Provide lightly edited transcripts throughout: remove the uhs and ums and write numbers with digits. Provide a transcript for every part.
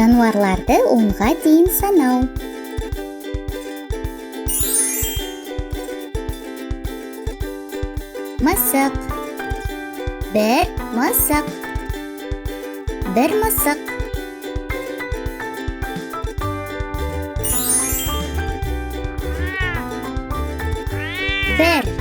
Жануарларды 10-ға дейін санау. Мысық. Бір мысық. Бір мысық. Бір.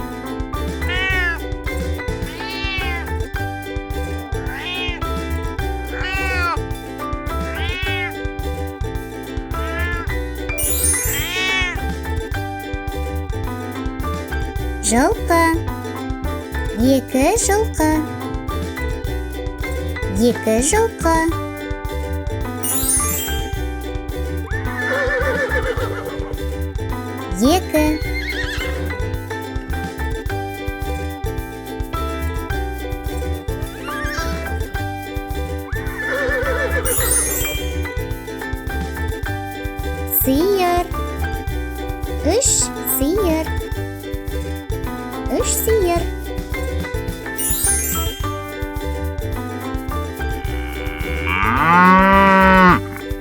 Жылқы. Екі жылқы. Екі жылқы. Екі. Сиыр. Үш сиыр. Үш сиыр.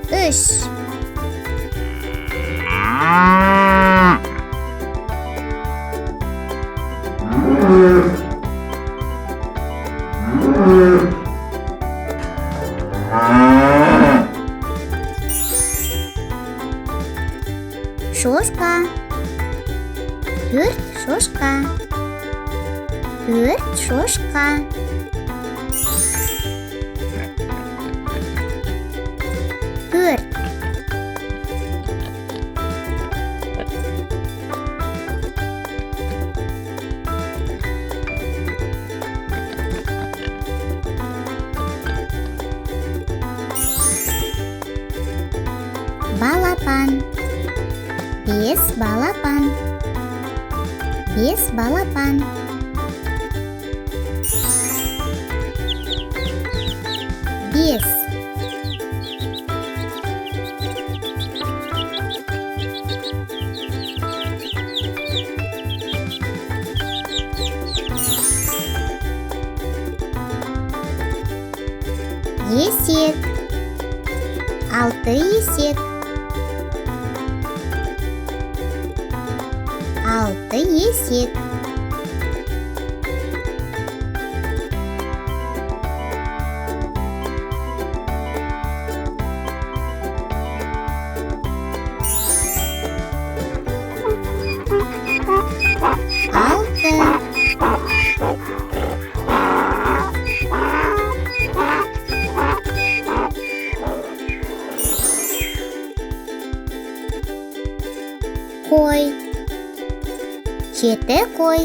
Үш. Шошқа. Төрт шошқа. Төрт шошқа. Төрт. Балапан. Бес балапан. Бес балапан. Бес. Есек. Алты есек. Алты есек. Алты. Қой. Жеті қой.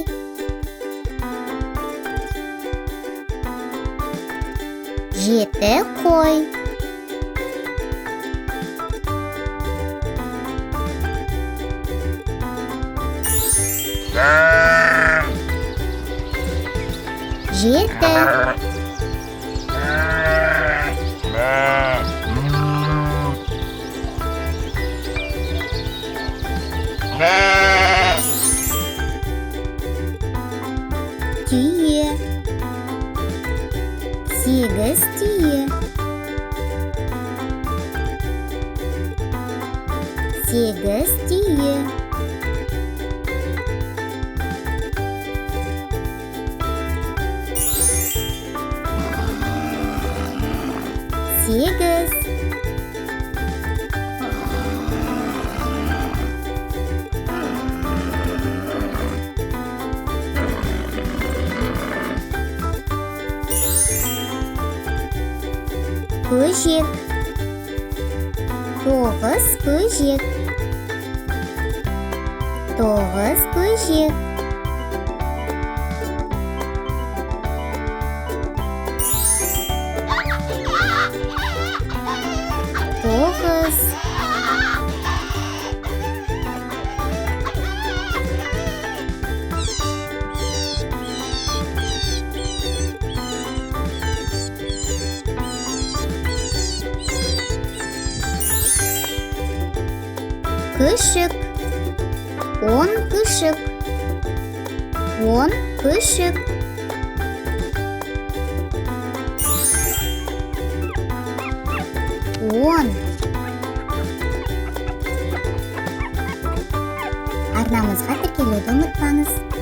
Жеті қой. Жеті. Түйе. Сегіз түйе. Сегіз түйе. Сегіз. Көжек. Тоғыз көжек. Тоғыз көжек. Тоғыз. Күшік. 10 күшік. 10 күшік. Он арнамызға тіркелуді ұмытпаңыз.